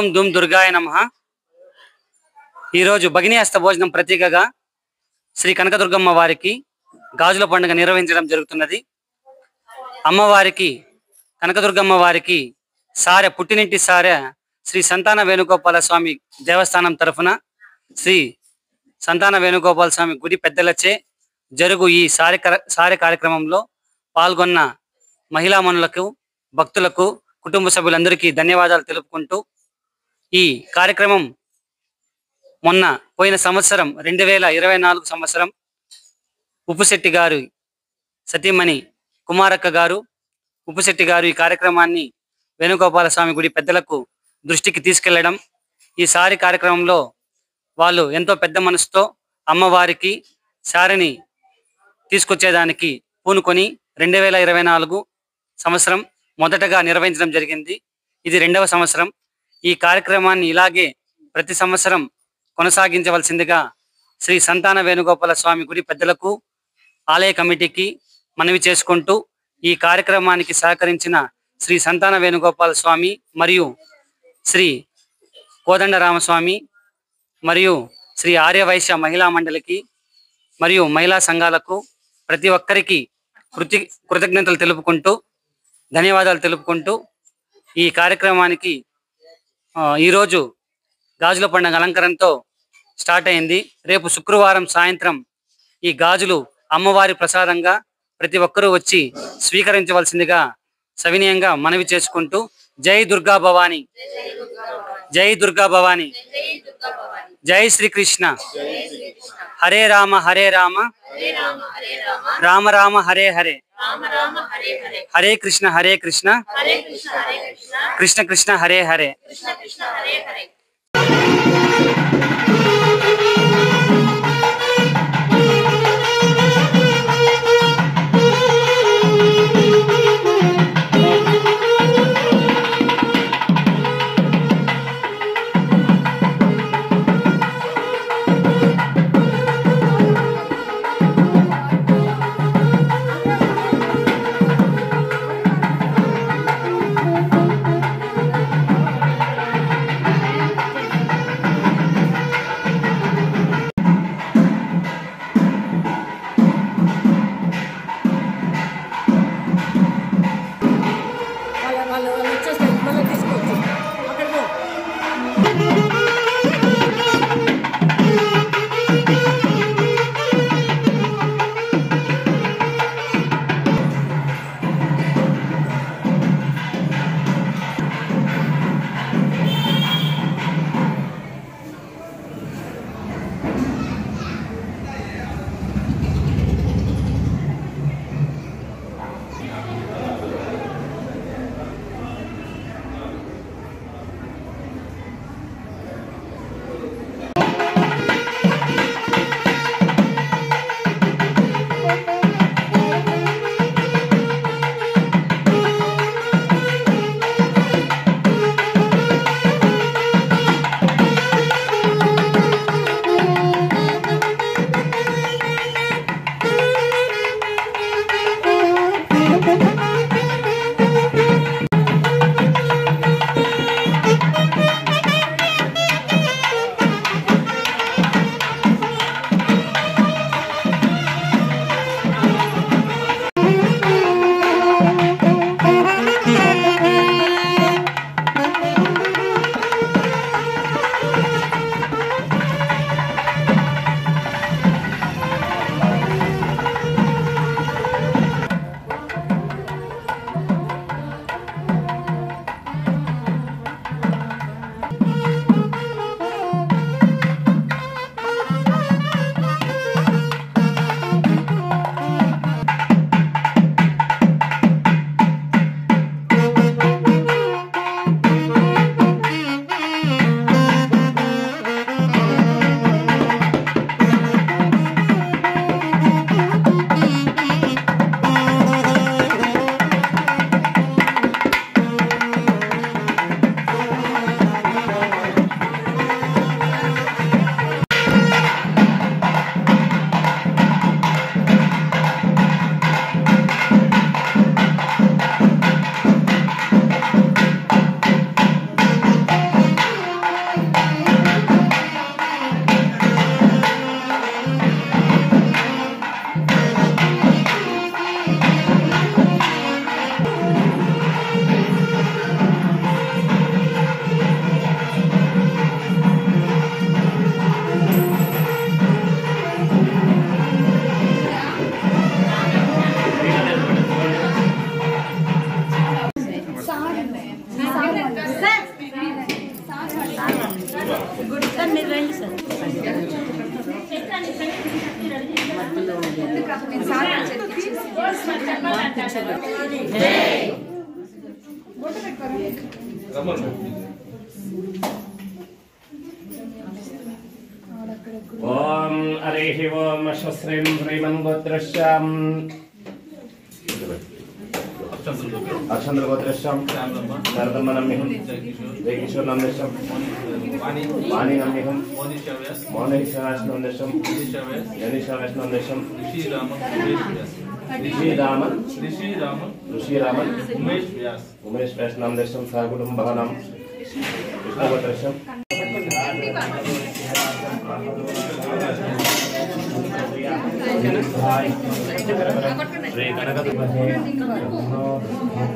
ఓం దుమ్ దుర్గాయ నమః. ఈరోజు భగిని హస్త భోజనం ప్రతీకగా శ్రీ కనకదుర్గమ్మ వారికి గాజుల పండుగ నిర్వహించడం జరుగుతున్నది. అమ్మవారికి కనకదుర్గమ్మ వారికి సారె పుట్టినింటి సారె శ్రీ సంతాన వేణుగోపాల స్వామి దేవస్థానం తరఫున శ్రీ సంతాన వేణుగోపాల స్వామి గుడి పెద్దలచే జరుగు ఈ సారె కార్యక్రమంలో పాల్గొన్న మహిళామణులకు, భక్తులకు, కుటుంబ సభ్యులందరికీ ధన్యవాదాలు తెలుపుకుంటూ ఈ కార్యక్రమం మొన్న పోయిన సంవత్సరం 2024 సంవత్సరం ఉప్పుశెట్టి గారు సతీమణి కుమారక్క గారు ఉప్పుశెట్టి గారు ఈ కార్యక్రమాన్ని వేణుగోపాల స్వామి గుడి పెద్దలకు దృష్టికి తీసుకెళ్లడం, ఈసారి కార్యక్రమంలో వాళ్ళు ఎంతో పెద్ద మనసుతో అమ్మవారికి సారిని తీసుకొచ్చేదానికి పూనుకొని 2024 సంవత్సరం మొదటగా నిర్వహించడం జరిగింది. ఇది 2వ సంవత్సరం. ఈ కార్యక్రమాన్ని ఇలాగే ప్రతి సంవత్సరం కొనసాగించవలసిందిగా శ్రీ సంతాన వేణుగోపాల స్వామి గుడి పెద్దలకు, ఆలయ కమిటీకి మనవి చేసుకుంటూ ఈ కార్యక్రమానికి సహకరించిన శ్రీ సంతాన వేణుగోపాల స్వామి మరియు శ్రీ కోదండరామస్వామి మరియు శ్రీ ఆర్యవైశ్య మహిళా మండలికి మరియు మహిళా సంఘాలకు ప్రతి ఒక్కరికి కృతజ్ఞతలు తెలుపుకుంటూ, ధన్యవాదాలు తెలుపుకుంటూ ఈ కార్యక్రమానికి ఈరోజు గాజుల పండుగ అలంకరణతో స్టార్ట్ అయింది. రేపు శుక్రవారం సాయంత్రం ఈ గాజులు అమ్మవారి ప్రసాదంగా ప్రతి ఒక్కరూ వచ్చి స్వీకరించవలసిందిగా సవినయంగా మనవి చేసుకుంటూ, జై దుర్గా భవాని, జై దుర్గా భవాని, జై శ్రీకృష్ణ, హరే రామ హరే రామ, రామ రామ హరే హరే, హరే కృష్ణ కృష్ణ కృష్ణ హరే హరే. ओम हरिः ओम अश्वश्रीं श्रीमन्गोत्रश्याम अक्षंद्र गोत्रश्याम शारदम्मनम्यहं जयकिशोर नम्यशं वाणी नम्यहं मौनेश्वराश्नम्यशं जनीश्वराश्नम्यशं ऋषि रामन उमेश व्यास नम्यशं सहकुटुम्बहनं विष्णुगोत्रश्याम श्री कनकदुर्गे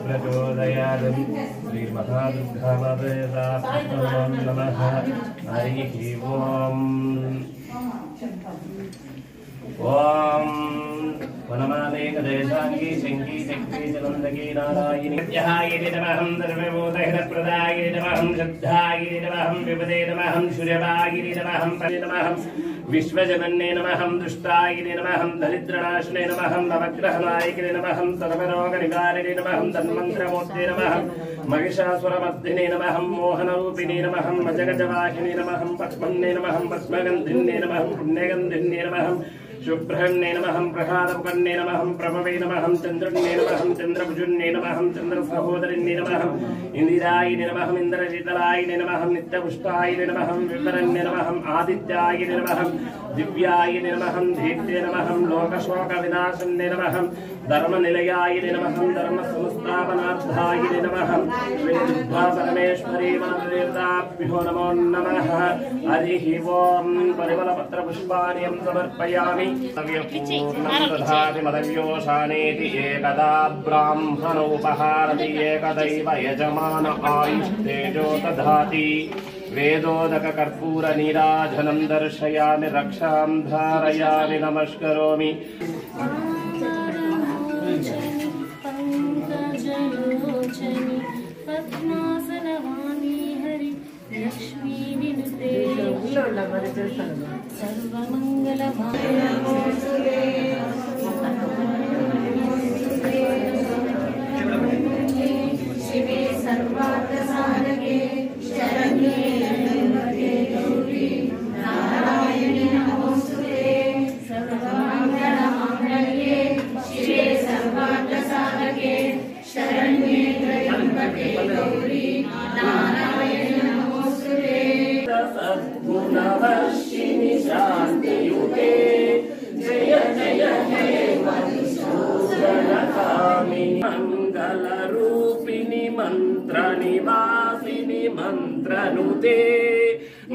प्रचोदयात् श्री महादुर्गामाते नमः हरिः ओम ओम वनमानेकदेशांगी शंकी चक्री चलंदकी नारायणी जहागिरि नमः सर्वभूतहितप्रदागिरि नमः शुद्धागिरि नमः विपदे नमः सूर्यभागिरि नमः पदे नमः विश्वजनन्ये नमः दुष्टागिरि नमः दरिद्रनाशने नमः नवग्रहनायिने नमः सर्वरोगनिवारिणे नमः तन्मन्त्रमूर्ते नमः महिषासुरमर्दिने नमः मोहनरूपिणे नमः मजगजवाहिने नमः पद्मन्ये नमः पद्मगन्धिन्ये नमः पुण्यगन्धिन्ये नमः शुभ्रन्ये नमः प्रहारपुकन्ये नमः प्रभवे नमः चन्द्रन्ये नमः चन्द्रभुजन्ये नमः चन्द्रसहोदरिन्ये नमः इंदिरायिने नमः इंद्रशीतलायिने नमः नित्यपुष्टायिने नमः विवरन्ये नमः आदित्यायिने नमः दिव्यायिने नमः धीत्ये नमः लोकशोकविनाशन्ये नमः धर्मनिलयायिने नमः धर्मसंस्थापनार्थायिने नमः श्रीबुद्धा परमेश्वरी मातृदेवताभ्यो नमो नमः हरिः ओम परिमलपत्रपुष्पाणि समर्पयामि मदव्योशानेति एकदा ब्राह्मणोपहारति एकदैव यजमान आयुष्तेजो दधाति वेदोदककर्पूरनीराजनं दर्शयामि रक्षां धारयामि नमस्करोमि शिवे सर्वार्थसाधके शरण्ये त्र्यम्बके गौरी नारायणि नमोस्तुते सर्वमङ्गलमाङ्गल्ये शिवे सर्वार्थसाधके शरण्ये त्र्यम्बके गौरी नारायणि नमोस्तुते सद्गुणवर्षिणि शान्तियुते जय जय हे मधुसूदनकामिनि मंगलरूपिणि मंत्रनिवासिनि मंत्रनुते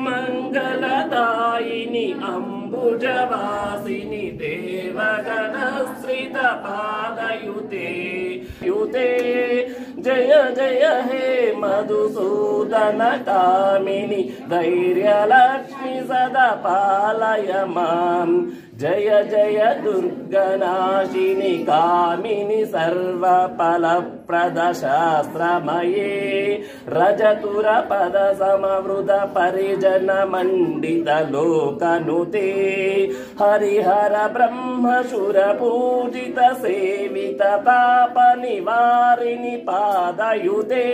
मंगलदायिनि अम्बुजवासिनि देवगणश्रितपादयुते युते जय जय हे मधुसूदनकामिनि धैर्यलक्ष्मी सदा पालय माम् जय जय दुर्गनाशिनि कामिनि सर्वफलप्रदशास्त्रमये रजतुरपद समवृत परिजन मंडित लोकनुते हरिहर ब्रह्म शूर पूजित सेवित ताप निवारिणि पादयुते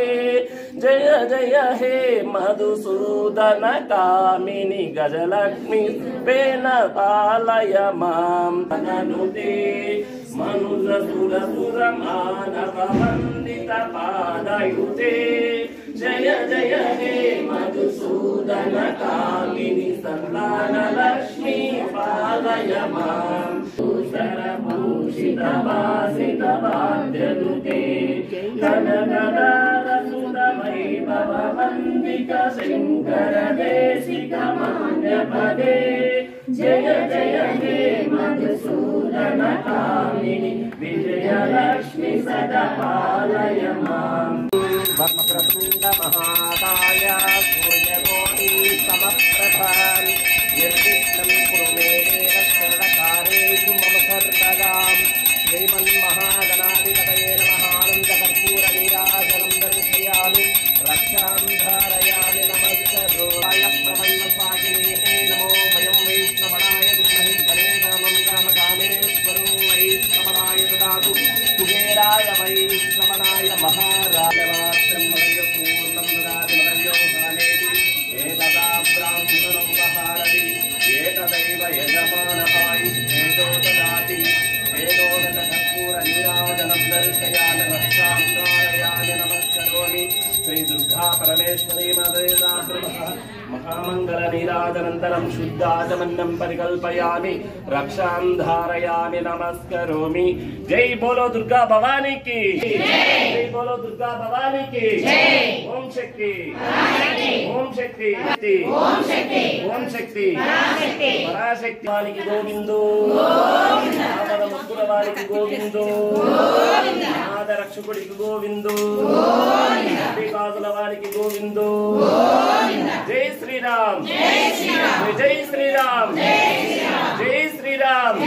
जय जय हे मधुसूदन कामिनि गजलक्ष्मी पेन पालय मां तनुते मनुजसुरसुर मानव वन्दित पादयुते जय जय हे मधुसूदन कामिनि संतान लक्ष्मी पालय मां सरभूषित वासित वाद्यनुते कनकदार सुर वैभव वन्दित शंकर देशिक मान्यपदे जय जय हे मधुसूदन कामिनि विजयलक्ष्मी सदा पालय माम् वक्रतुण्ड महाकाय सूर्यकोटि समप्रभा निर्विघ्नं कुरु मे देव सर्वकार्येषु मम सर्वदा श्रीमन्महागणाधिपतये नमः आनन्दकर्पूरनीराजनं दर्शयामि रक्षां धारयामि नमस्करोमि प्रपन्नस्वामिने नमो वयं वैष्णवनाय विद्महे यजमानः आयुष्येतो ददाति कर्पूरनीराजनं दर्शयामि रक्षां कारयामि नमस्करोमि श्री दुर्गा परमेश्वरी महामङ्गलनीराजनन्तरं शुद्धाचमन्नं परिकल्पयामि रक्षां धारयामि नमस्करोमि। जय बोलो दुर्गा भवानी की जय बोलो दुर्गा भवानी की ओम शक्ति ओम शक्ति ओम शक्ति ओम शक्ति पराशक्ति वालिकी गोविंदो आमद मुक्कुల వారికి గోవిందో ఆద రక్షకుడికి గోవిందో శ్రీకాకుల వారికి గోవిందో జై శ్రీరామ్ జై శ్రీరామ్ జై శ్రీరామ్ జై శ్రీరామ్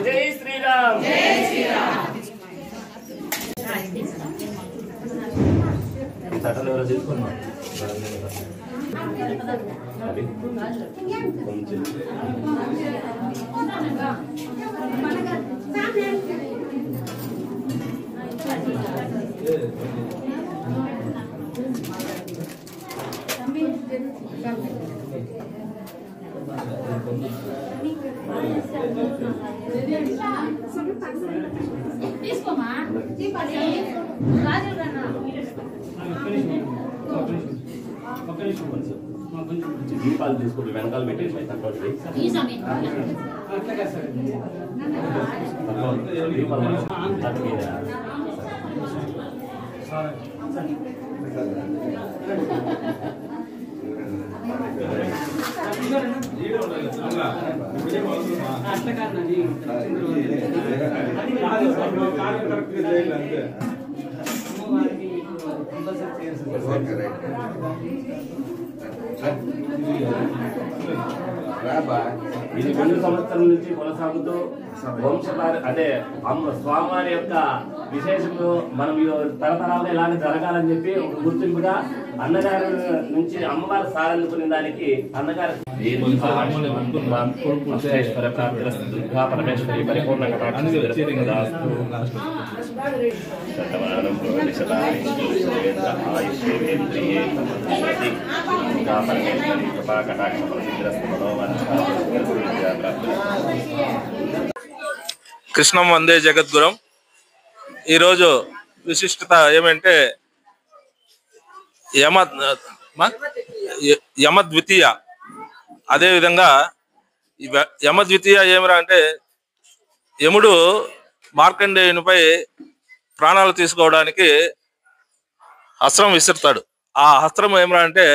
జై శ్రీరామ్ జై శ్రీరామ్ తటలో తీసుకున్నాం అది కొంచెం తీసుకోమా దీపాలు తీసుకుంటే వెనకాల పెట్టేసి ఇది 2 సంవత్సరాల నుంచి కొనసాగుతూ వంశపారి అంటే స్వామివారి యొక్క విశేషము మనం తరతరాలుగా ఇలాగే జరగాలని చెప్పి ఒక గుర్తింపుగా అన్నగారి నుంచి అమ్మవారి సారందుకునే దానికి అన్నగారు దుర్గా పరమేశ్వరి పరిపూర్ణంగా కృష్ణం వందే జగద్గురం. ఈరోజు విశిష్టత ఏమంటే యమద్వితీయ. అదేవిధంగా యమద్వితీయ ఏమిరా అంటే యముడు మార్కండేయునిపై ప్రాణాలు తీసుకోవడానికి అస్త్రం విసురుతాడు. ఆ అస్త్రం ఏమిరా అంటే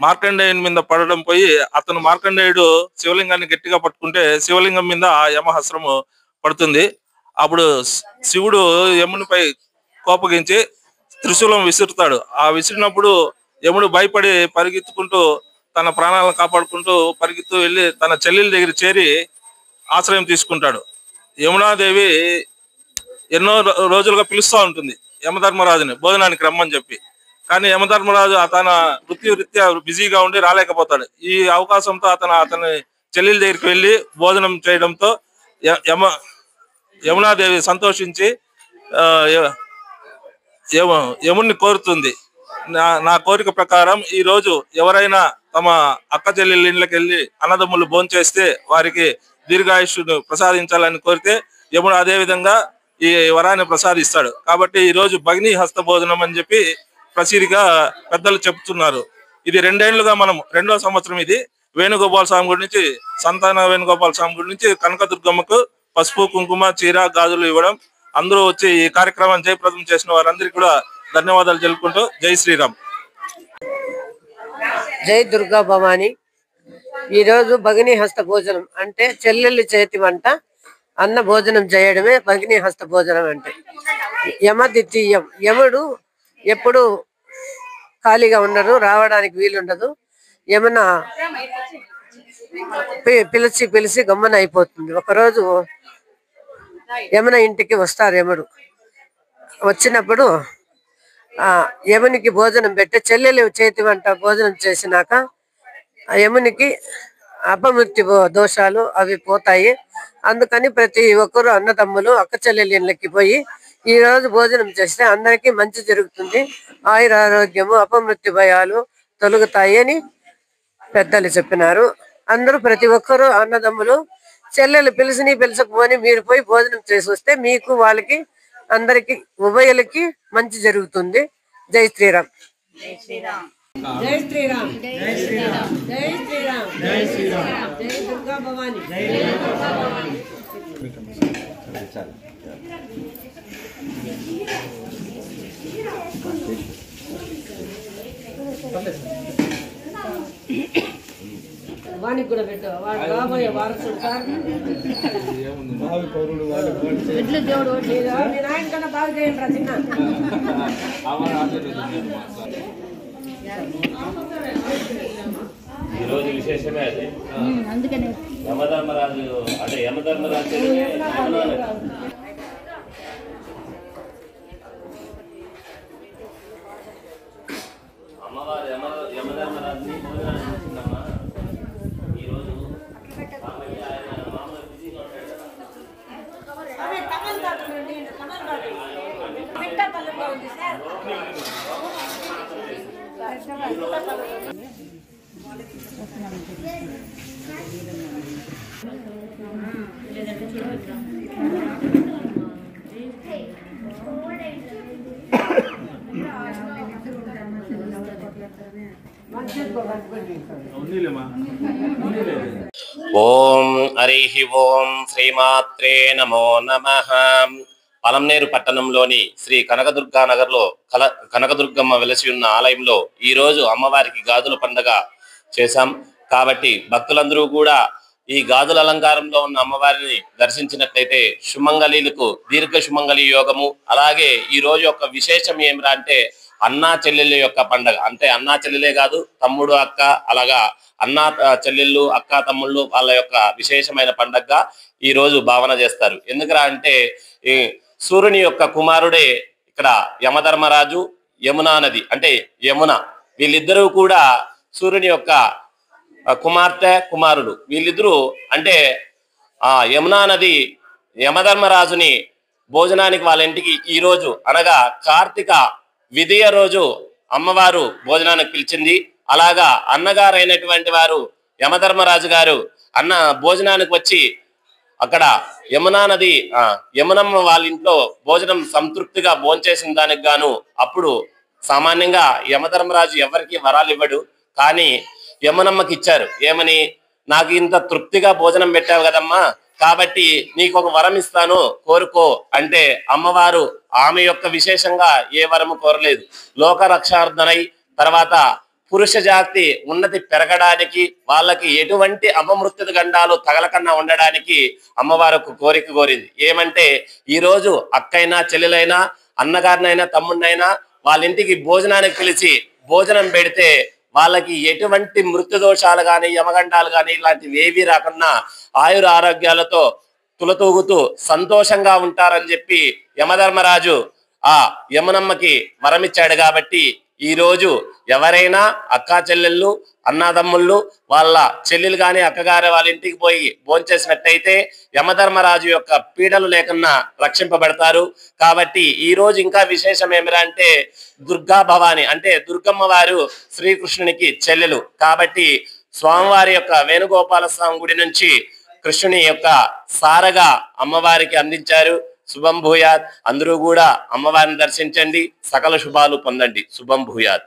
మార్కండేయుని మీద పడడం పోయి అతను మార్కండేయుడు శివలింగాన్ని గట్టిగా పట్టుకుంటే శివలింగం మీద ఆ యమహస్త్రము పడుతుంది. అప్పుడు శివుడు యమునిపై కోపగించి త్రిశూలం విసురుతాడు. ఆ విసిరినప్పుడు యముడు భయపడి పరిగెత్తుకుంటూ తన ప్రాణాలను కాపాడుకుంటూ పరిగెత్తు వెళ్ళి తన చెల్లెల దగ్గర చేరి ఆశ్రయం తీసుకుంటాడు. యమునాదేవి ఎన్నో రోజులుగా పిలుస్తూ ఉంటుంది యమధర్మరాజుని భోజనానికి రమ్మని చెప్పి. కానీ యమధర్మరాజు తన వృత్తిరీత్యా బిజీగా ఉండి రాలేకపోతాడు. ఈ అవకాశంతో అతని చెల్లెల దగ్గరికి వెళ్ళి భోజనం చేయడంతో యమునాదేవి సంతోషించి యముడిని కోరుతుంది, నా కోరిక ప్రకారం ఈ రోజు ఎవరైనా తమ అక్క చెల్లెళ్ళ ఇళ్ళకి వెళ్ళి అన్నదమ్ములు భోంచేస్తే వారికి దీర్ఘాయుష్ను ప్రసాదించాలని కోరితే యముడు అదే విధంగా ఈ వరాన్ని ప్రసాదిస్తాడు. కాబట్టి ఈ రోజు భగిని హస్త భోజనం అని చెప్పి ప్రసిద్ధిగా పెద్దలు చెప్తున్నారు. ఇది 2 ఏళ్లుగా మనం 2వ సంవత్సరం. ఇది వేణుగోపాల స్వామి గుడి నుంచి సంతాన వేణుగోపాల స్వామి గుడి నుంచి కనకదుర్గమ్మకు పసుపు కుంకుమ చీర గాజులు ఇవ్వడం, అందరూ వచ్చి ఈ కార్యక్రమాన్ని జయప్రదం చేసిన వారందరికీ కూడా ధన్యవాదాలు తెలుపుకుంటూ జై శ్రీరామ్. జై దుర్గా భవాని. ఈరోజు భగిని హస్త భోజనం అంటే చెల్లెళ్ళ చేతి వంట అన్న భోజనం చేయడమే భగిని హస్త భోజనం అంటే. యమద్వితీయం, యముడు ఎప్పుడు ఖాళీగా ఉండడు, రావడానికి వీలుండదు. యమున పిలిచి గమ్మన అయిపోతుంది. ఒకరోజు యమున ఇంటికి వస్తారు. యముడు వచ్చినప్పుడు యమునికి భోజనం పెట్టి చెల్లెలు చేతి వంట భోజనం చేసినాక యమునికి అపమృత్యు దోషాలు అవి పోతాయి. అందుకని ప్రతి ఒక్కరు అన్నదమ్ములు అక్క చెల్లెలి ఇళ్ళకి పోయి ఈ రోజు భోజనం చేస్తే అందరికీ మంచి జరుగుతుంది, ఆయురారోగ్యము అపమృత్యు భయాలు తొలగుతాయి అని పెద్దలు చెప్పినారు. అందరూ ప్రతి ఒక్కరూ అన్నదమ్ములు చెల్లెలు పిలచకపోని మీరు పోయి భోజనం చేసి వస్తే మీకు వాళ్ళకి అందరికి ఉభయులకి మంచి జరుగుతుంది. జై శ్రీరామ్. జై శ్రీరామ్. జై శ్రీరామ్. జై శ్రీరామ్. జై శ్రీరామ్. జై శ్రీరామ్. జై దుర్గా భవాని. జై దుర్గా భవాని. వానికి కూడా పెట్టు. వాడు రాబోయే వారసుడు సార్. నేను ఆయన కన్నా బాగా చేయండి రా చిన్న. ఈరోజు విశేషమే అది. యమధర్మరాజు అంటే యమధర్మరాజు అమ్మవారు యమధర్మరాజుని భోజనానికి వచ్చిందమ్మా. ఈరోజు ఆయన మామూలు బిజీగా ఉంటాడు. ఓం హరిః ఓం శ్రీమాత్రే నమో నమః. పలంనేరు పట్టణంలోని శ్రీ కనకదుర్గా నగర్ లో కనకదుర్గమ్మ వెలసి ఉన్న ఆలయంలో ఈ రోజు అమ్మవారికి గాజుల పండుగ చేశాం. కాబట్టి భక్తులందరూ కూడా ఈ గాజుల అలంకారంలో ఉన్న అమ్మవారిని దర్శించినట్లయితే సుమంగళీలకు దీర్ఘ సుమంగళి యోగము. అలాగే ఈ రోజు యొక్క విశేషం ఏమిరా అంటే అన్నా చెల్లెళ్ళ యొక్క పండగ. అంటే అన్నా చెల్లెలే కాదు, తమ్ముడు అక్క, అలాగా అన్నా చెల్లెళ్ళు అక్క తమ్ముళ్ళు వాళ్ళ యొక్క విశేషమైన పండగగా ఈ రోజు భావన చేస్తారు. ఎందుకురా అంటే ఈ సూర్యుని యొక్క కుమారుడే ఇక్కడ యమధర్మరాజు, యమునా నది అంటే యమున, వీళ్ళిద్దరూ కూడా సూర్యుని యొక్క కుమార్తె కుమారుడు. వీళ్ళిద్దరూ అంటే ఆ యమునా నది యమధర్మరాజుని భోజనానికి వాళ్ళ ఇంటికి ఈ రోజు అనగా కార్తీక విధియ రోజు అమ్మవారు భోజనానికి పిలిచింది. అలాగా అన్నగారైనటువంటి వారు యమధర్మరాజు గారు అన్న భోజనానికి వచ్చి అక్కడ యమునా నది యమునమ్మ వాళ్ళ ఇంట్లో భోజనం సంతృప్తిగా భోంచేసిన దానికి గాను అప్పుడు సామాన్యంగా యమధర్మరాజు ఎవరికి వరాలు ఇవ్వడు, కానీ యమునమ్మకి ఇచ్చారు. ఏమని, నాకు ఇంత తృప్తిగా భోజనం పెట్టావు కదమ్మా, కాబట్టి నీకు ఒక వరం ఇస్తాను కోరుకో అంటే అమ్మవారు ఆమె యొక్క విశేషంగా ఏ వరము కోరలేదు. లోక రక్షార్థనై తర్వాత పురుష జాతి ఉన్నతి పెరగడానికి, వాళ్ళకి ఎటువంటి అపమృత్యు గండాలు తగలకన్నా ఉండడానికి అమ్మవారికి కోరిక కోరింది. ఏమంటే ఈరోజు అక్కైనా చెల్లెలైనా అన్నగారినైనా తమ్ముడినైనా వాళ్ళ ఇంటికి భోజనానికి పిలిచి భోజనం పెడితే వాళ్ళకి ఎటువంటి మృత్యు దోషాలు కానీ యమగండాలు కానీ ఇలాంటివి ఏవి రాకుండా ఆయుర ఆరోగ్యాలతో తులతూగుతూ సంతోషంగా ఉంటారని చెప్పి యమధర్మరాజు ఆ యమునమ్మకి వరమిచ్చాడు. కాబట్టి ఈ రోజు ఎవరైనా అక్కా చెల్లెళ్ళు అన్నాదమ్ముళ్ళు వాళ్ళ చెల్లెలు కానీ అక్కగారి వాళ్ళ ఇంటికి పోయి భోంచేసినట్టయితే యమధర్మరాజు యొక్క పీడలు లేకుండా రక్షింపబడతారు. కాబట్టి ఈ రోజు ఇంకా విశేషం ఏమిరా అంటే దుర్గా భవాని అంటే దుర్గమ్మ వారు శ్రీకృష్ణునికి చెల్లెలు. కాబట్టి స్వామివారి యొక్క వేణుగోపాల స్వామి గుడి నుంచి కృష్ణుని యొక్క సారగా అమ్మవారికి అందించారు. శుభం భూయాత్. అందరూ కూడా అమ్మవారిని దర్శించండి, సకల శుభాలు పొందండి. శుభం భూయాత్.